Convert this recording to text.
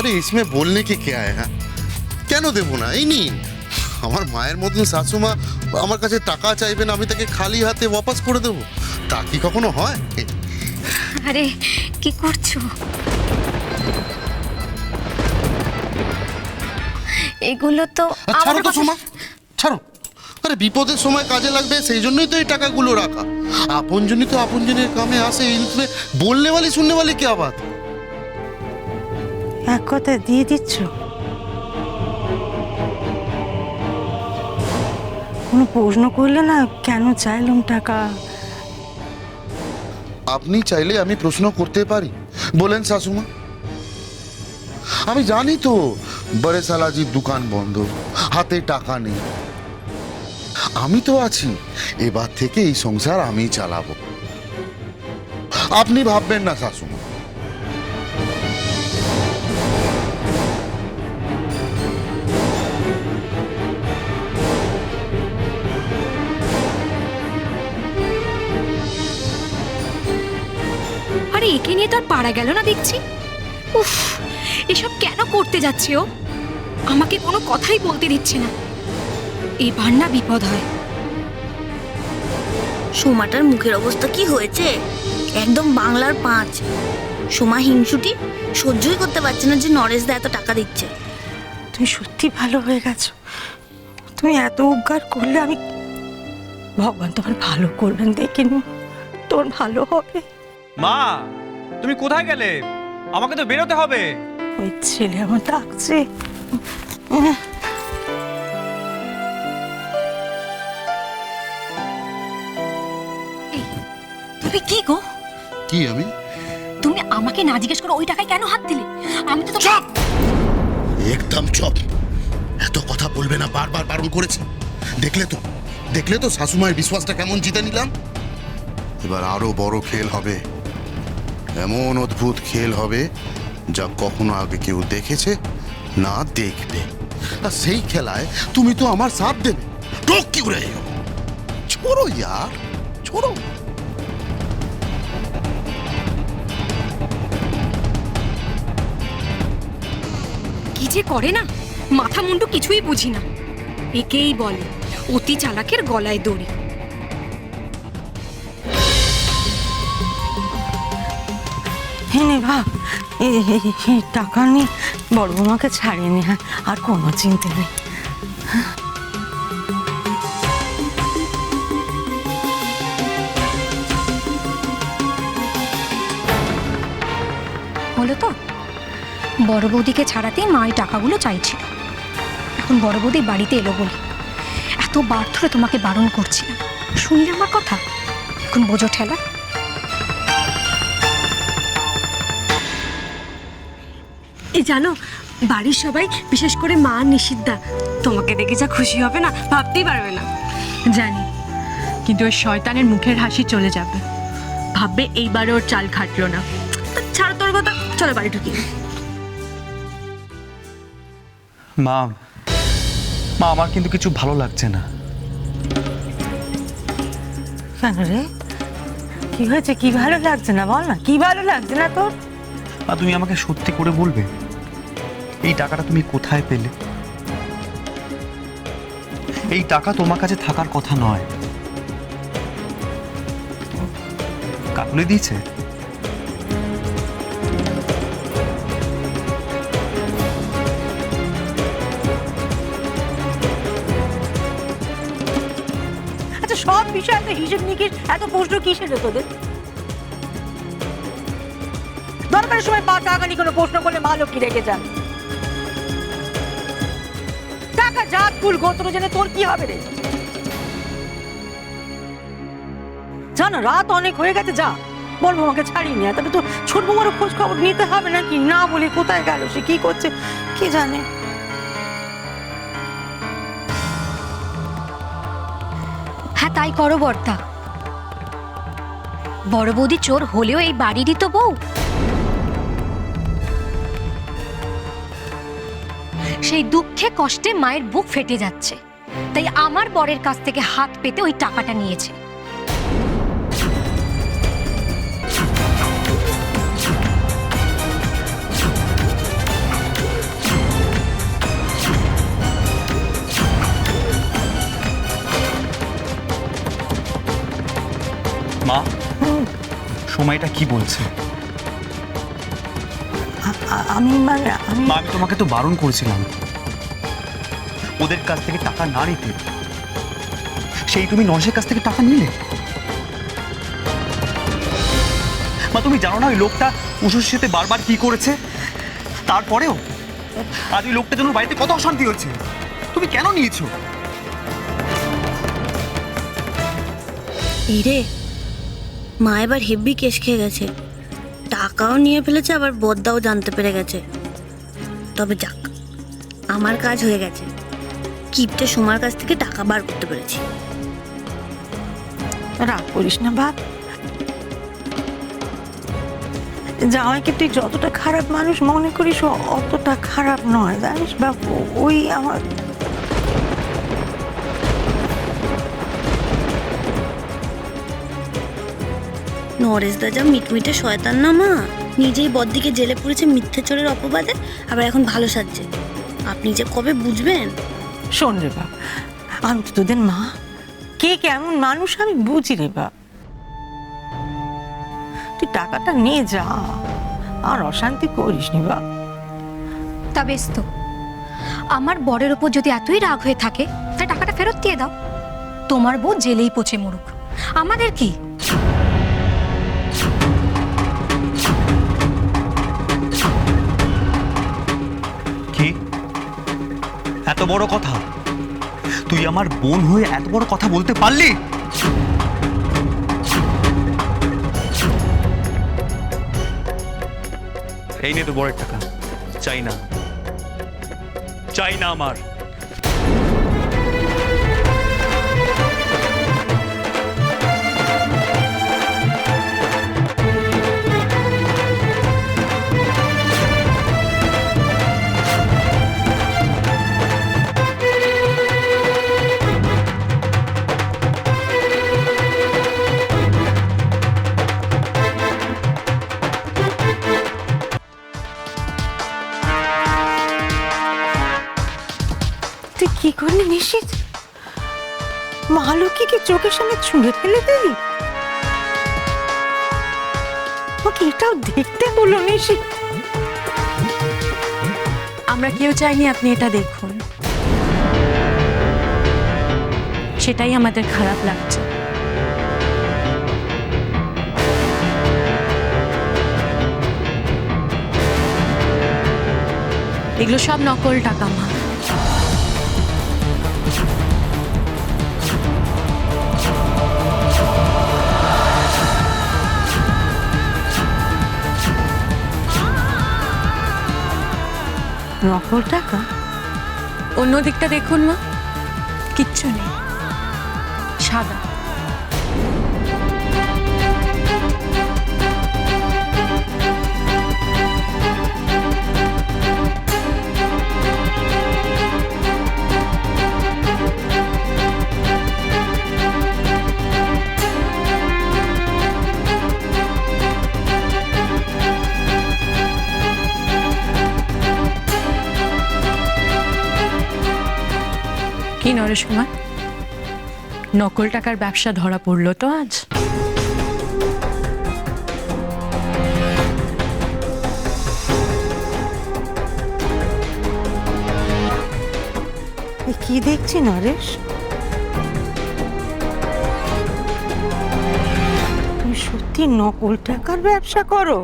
আরে इसमें बोलने के क्या है? হ্যাঁ, কেন দেবো না? এই নিন, আমার মায়ের মতন শাশুমা আমার কাছে টাকা চাইবেন, আমি তাকে খালি হাতে ওয়াপাস করে দেবো? তা কি কখনো হয়? আরে কি করছো? এগুলো তো ছাড়ো তো সোমা, ছাড়ো। আরে বিপদের সময় কাজে লাগবে, সেই জন্যই তো এই টাকাগুলো রাখা। আপনজনই তো আপনজনের কামে আসে। ইনফে বললে वाली सुनने वाली क्या बात? এক কথা দিয়ে দিচ্ছ? কোনো প্রশ্ন করলে না কেন চাইলাম টাকা? আপনি চাইলে আমি প্রশ্ন করতে পারি, বলেন শাশুমা। আমি জানি তো বড়ে সালাজির দোকান বন্ধ, হাতে টাকা নেই। আমি তো আছি, এবার থেকে এই সংসার আমি চালাবো। আপনি ভাববেন না শাশুমা। আরে একে নিয়ে তো আর পারা গেল না দেখছি। উফ, এসব কেন করতে যাচ্ছে ও? আমাকে কোনো কথাই বলতে দিচ্ছে না। এবার না বিপদ হয়। সোমাটার মুখের অবস্থা কি হয়েছে, একদম বাংলার 5। সোমা হিংসুটি সহ্যই করতে পারছে না যে নরেশদা এত টাকা দিচ্ছে। তুমি সত্যি ভালো হয়ে গেছো। তুমি এত উপকার করলে আমি, ভগবান তোমার ভালো করবেন, দেখিনি তোর ভালো হবে। মা, তুমি কোথায় গেলে? আমাকে তো বেরোতে হবে। ওই ছেলে আমার ডাকছে। এই, তুমি কি গো? কি আমি? তুমি আমাকে না জিজ্ঞেস করে ওই টাকায় কেন হাত দিলে? আমি তো চুপ! একদম চুপ! এত কথা বলবে না, বারবার বারণ করেছি। দেখলে তো শাশুমায়ের বিশ্বাসটা কেমন জিতে নিলাম। এবার আরো বড় খেল হবে, এমন অদ্ভুত খেল হবে যা কখনো আগে কেউ দেখেছে না দেখবে। আর সেই খেলায় তুমি তো আমার সাথ দেবে। টক কি রে? ছোড়ো ইয়ার, ছোড়ো। কি যে করে না, মাথা মুন্ডু কিছুই বুঝি না। একেই বলে অতি চালাকের গলায় দড়ি। হ্যাঁ নে ভাব, এই টাকা নিয়ে বড় বৌমাকে ছাড়িয়ে নে। হ্যাঁ, আর কোনো চিন্তা নেই। হলো তো, বড় বৌদিকে ছাড়াতেই মা এই টাকাগুলো চাইছিল। এখন বড় বৌদি বাড়িতে এলো বলে এতবার ধরে তোমাকে বারণ করছিলাম, শুনলে আমার কথা? এখন বোঝো ঠেলা। এই জানো, বাড়ির সবাই বিশেষ করে মা নিশিদ্ধা তোমাকে দেখে যা খুশি হবে না, ভাবতেই পারবে না। জানি, কিন্তু ওই শয়তানের মুখের হাসি চলে যাবে। ভাববে এইবারে ওর চাল খাটলো না। ছাড়ো তোর কথা, চলো বাড়ি ঢুকি। মা, আমার কিন্তু কিছু ভালো লাগছে না। কেন রে, কি হয়েছে? কি ভালো লাগছে না বল না, কি ভালো লাগছে না তোর? মা, তুমি আমাকে সত্যি করে বলবে এই টাকাটা তুমি কোথায় পেলে? এই টাকা তোমার কাছে থাকার কথা নয়। কাকুলে দিয়েছে? আচ্ছা, সব বিষয়ে এত হিসেব নিকেশ, এত প্রশ্ন কিসের রে তোদের? দরকারের সময় পা টাকা নিয়ে কোনো প্রশ্ন করলে মা লক্ষ্মী রেখে যান। টাকা জাত কুল গোত্র জেনে তোর কি হবে রে? জানো, রাত অনেক হয়ে গেছে, যা বলবো আমাকে ছাড়িয়ে নিয়ে। তবে তো ছোট বড় খোঁজ খবর নিতে হবে নাকি? না বলি কোথায় গেল, সে কি করছে কে জানে। হ্যাঁ, তাই করো বর্তা। বড় বৌদি চোর হলেও এই বাড়িরই তো বউ। সেই দুঃখে কষ্টে মায়ের বুক ফেটে যাচ্ছে, তাই আমার বরের কাছ থেকে হাত পেতে ওই টাকাটা নিয়েছে। সময়টা কি বলছে? আমি মানে আমি মা, আমি তোমাকে তো বারণ করেছিলাম ওদের কাছ থেকে টাকা না নিতে। সেই তুমি নরেশের কাছ থেকে টাকা নিলে। মা, তুমি জানো না ওই লোকটা উষুর সাথে বারবার কি করেছে? তারপরেও আজ ওই লোকটার জন্য বাড়িতে কত অশান্তি হচ্ছে। তুমি কেন নিয়েছো? এই রে, মা এবার হেভি কেস খেয়ে গেছে, টাকাও নিয়ে ফেলেছে, আবার বদ্দাও জানতে পেরে গেছে। তবে যাক, আমার কাজ হয়ে গেছে, কিপটে সোমার কাছ থেকে টাকা বার করতে পেরেছি। রাগ করিস না বাপ। জামাইকে তুই যতটা খারাপ মানুষ মনে করিস ও অতটা খারাপ নয়, জানিস বাবু। ওই আমার নরেশদা যা মিটমিটে শয়তান না মা, নিজেই বদ্দিকে জেলে পুরেছে মিথ্যে চোরের অপবাদে, আবার এখন ভালো সাজছে। আপনি যে কবে বুঝবেন? শোন রে বাপ, আমি তো তোদের মা, কে কেমন মানুষ আমি বুঝি রে বাপ। তুই টাকাটা নিয়ে যা, আর অশান্তি করিস নি বাপ। তা বেশ তো, আমার বরের ওপর যদি এতই রাগ হয়ে থাকে তাই টাকাটা ফেরত দিয়ে দাও। তোমার বউ জেলেই পচে মরুক, আমাদের কি? কি এত বড় কথা? তুই আমার বোন হয়ে এত বড় কথা বলতে পারলি? এই নে তো বড়ের টাকা। চাই না, চাই না আমার। তুই কি করলি নিশিত? মালতীকে চোখের সামনে ছুঁড়ে ফেলে দিলি? ওকে এটাও দেখতে হলো নিশিত? আমরা কেউ চাইনি আপনি এটা দেখুন, সেটাই আমাদের খারাপ লাগছে। এগুলো সব নকল টাকা মা। নকল টাকা? অন্য দিকটা দেখুন মা, কিচ্ছু নেই, সাদা। কি নরেশ কুমার, নকল টাকার ব্যবসা ধরা পড়লো তো আজ? কি দেখছি নরেশ? তুমি সত্যি নকল টাকার ব্যবসা করো?